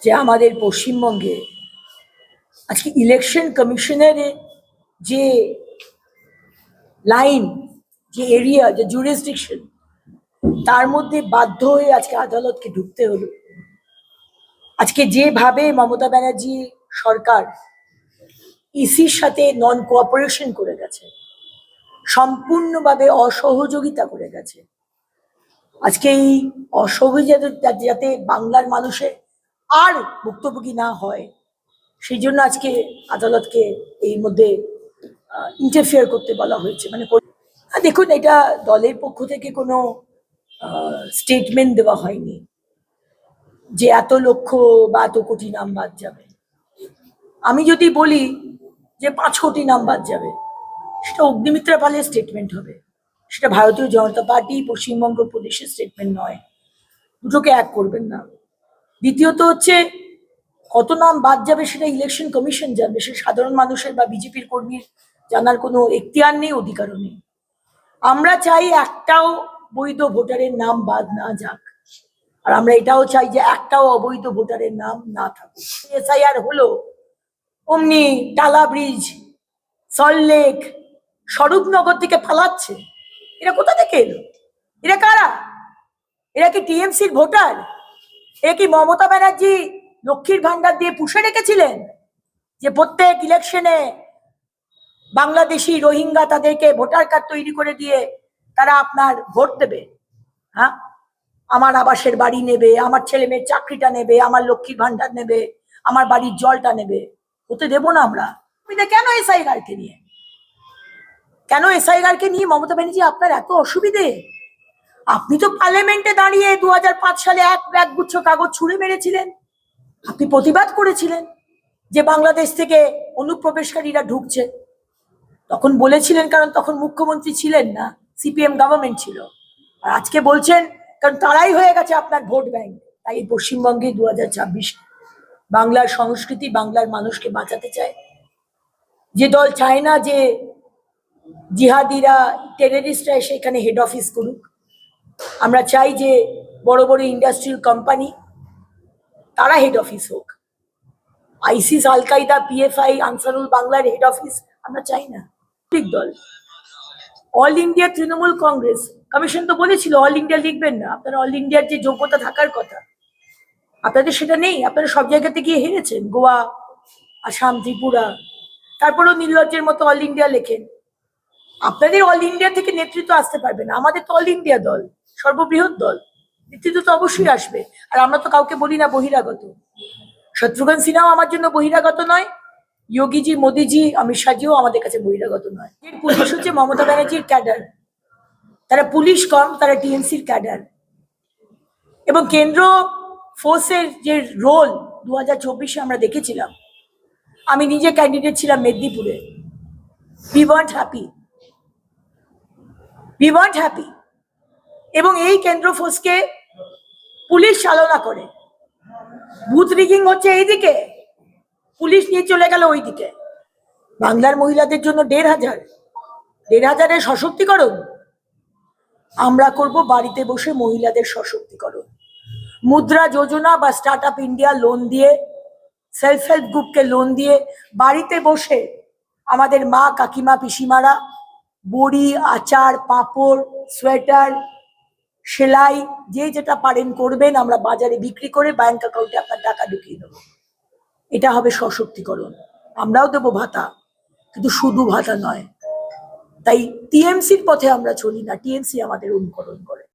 যে আমাদের পশ্চিমবঙ্গে আজকে ইলেকশন কমিশনের যে লাইন, যে এরিয়া, যে জুরিসডিকশন, তার মধ্যে বাধ্য হয়ে আজকে আদালতকে ঢুকতে হলো। আজকে যেভাবে মমতা ব্যানার্জি সরকার ইসির সাথে নন কোঅপারেশন করে গেছে, সম্পূর্ণভাবে অসহযোগিতা করে গেছে, আজকে এই অসহযোগিতা যাতে বাংলার মানুষের আর ভুক্তভোগী না হয়, সেই জন্য আজকে আদালতকে এই মধ্যে ইন্টারফেয়ার করতে বলা হয়েছে। মানে দেখুন, এটা দলের পক্ষ থেকে কোনো স্টেটমেন্ট দেওয়া হয়নি যে এত লক্ষ বা এত কোটি নাম বাদ যাবে। আমি যদি বলি যে 5 কোটি নাম বাদ যাবে, সেটা অগ্নিমিত্রা পালের স্টেটমেন্ট হবে, সেটা ভারতীয় জনতা পার্টি পশ্চিমবঙ্গ প্রদেশের স্টেটমেন্ট নয়। দুটোকে এক করবেন না। দ্বিতীয়ত হচ্ছে, কত নাম বাদ যাবে সেটা ইলেকশন কমিশন জানবে, সে সাধারণ মানুষের বা বিজেপির কর্মীর জানার কোনো এখতিয়ার নেই, অধিকারও নেই। আমরা চাই একটাও বৈধ ভোটারের নাম বাদ না যাক, আর আমরা এটাও চাই যে একটাও অবৈধ ভোটারের নাম না থাকুক। এসআইআর হলো, অমনি টালা ব্রিজ, সল্টলেক, স্বরূপনগর থেকে পালাচ্ছে। এরা কোথা থেকে এলো? এরা কারা? এরা কি টিএমসির ভোটার? এরা কি মমতা ব্যানার্জি লক্ষ্মীর ভান্ডার দিয়ে পুষে রেখেছিলেন যে প্রত্যেক ইলেকশনে বাংলাদেশি রোহিঙ্গা তাদেরকে ভোটার কার্ড তৈরি করে দিয়ে তারা আপনার ভোট দেবে? হ্যাঁ, আমার আবাসের বাড়ি নেবে, আমার ছেলে মেয়ের চাকরিটা নেবে, আমার লক্ষ্মীর ভান্ডার নেবে, আমার বাড়ির জলটা নেবে। হতে দেবো না আমরা। কেন এসআইআরকে নিয়ে, কেন এসআইআরকে নিয়ে মমতা ব্যানার্জি আপনার এত অসুবিধে? আপনি তো পার্লামেন্টে দাঁড়িয়ে 2005 সালে এক গুচ্ছ কাগজ ছুঁড়ে মেরেছিলেন। আপনি প্রতিবাদ করেছিলেন যে বাংলাদেশ থেকে অনুপ্রবেশকারীরা ঢুকছে। তখন বলেছিলেন কারণ তখন মুখ্যমন্ত্রী ছিলেন না, সিপিএম গভর্নমেন্ট ছিল। আর আজকে বলছেন কারণ তারাই হয়ে গেছে আপনার ভোট ব্যাংক। তাই পশ্চিমবঙ্গে 2026 বাংলার সংস্কৃতি, বাংলার মানুষকে বাঁচাতে চায়। যে দল চায় না যে জিহাদিরা, টেররিস্টরা এসে এখানে হেড অফিস করুক, আমরা চাই যে বড় বড় ইন্ডাস্ট্রিয়াল কোম্পানি তারা হেড অফিস হোক। আইসিস, আল কায়দা, পিএফআই, আনসারুল বাংলার হেড অফিস আমরা চাই না। ঠিক দল all India Trinamool Congress commission তো বলেছিল অল ইন্ডিয়া লিখবেন না। আপনারা অল ইন্ডিয়ার যে যোগ্যতা থাকার কথা, আপনাদের সেটা নেই। আপনারা সব জায়গাতে গিয়ে হেরেছেন, গোয়া, আসাম, ত্রিপুরা। তারপরেও নির্লজ্জের মতো অল ইন্ডিয়া লেখেন। আপনাদের অল ইন্ডিয়া থেকে নেতৃত্ব আসতে পারবে না। আমাদের তো অল ইন্ডিয়া দল, সর্ববৃহৎ দল, নেতৃত্ব তো অবশ্যই আসবে। আর আমরা তো কাউকে বলি না বহিরাগত। শত্রুঘ্ন সিনহাও আমার জন্য বহিরাগত নয়, যোগীজি, মোদিজি, অমিত শাহজিও আমাদের কাছে বহিরাগত নয়। পুলিশ হচ্ছে মমতা ব্যানার্জির ক্যাডার, তারা পুলিশ কম, তারা টিএমসির ক্যাডার। এবং কেন্দ্র ফোর্সের যে রোল 2024-এ আমরা দেখেছিলাম, আমি নিজে ক্যান্ডিডেট ছিলাম মেদিনীপুরে। We want happy. এবং এই কেন্দ্র ফোর্সকে পুলিশ চালনা করে। বুথ রিগিং হচ্ছে এইদিকে, পুলিশ নিয়ে চলে গেল ওইদিকে। বাংলার মহিলাদের জন্য 1,500 সশক্তিকরণ আমরা করব, বাড়িতে বসে মহিলাদের সশক্তিকরণ। মুদ্রা যোজনা বা স্টার্ট আপ ইন্ডিয়া লোন দিয়ে, সেলফ হেল্প গ্রুপকে লোন দিয়ে বাড়িতে বসে আমাদের মা, কাকিমা, পিসিমারা বড়ি, আচার, পাঁপড়, সোয়েটার, সেলাই যে যেটা পারেন করবেন। আমরা বাজারে বিক্রি করে ব্যাংক অ্যাকাউন্টে আপনার টাকা ঢুকিয়ে দেবো। এটা হবে সশক্তিকরণ। আমরাও দেবো ভাতা, কিন্তু শুধু ভাতা নয়। তাই টিএমসির পথে আমরা চলি না, টিএমসি আমাদের অনুকরণ করে।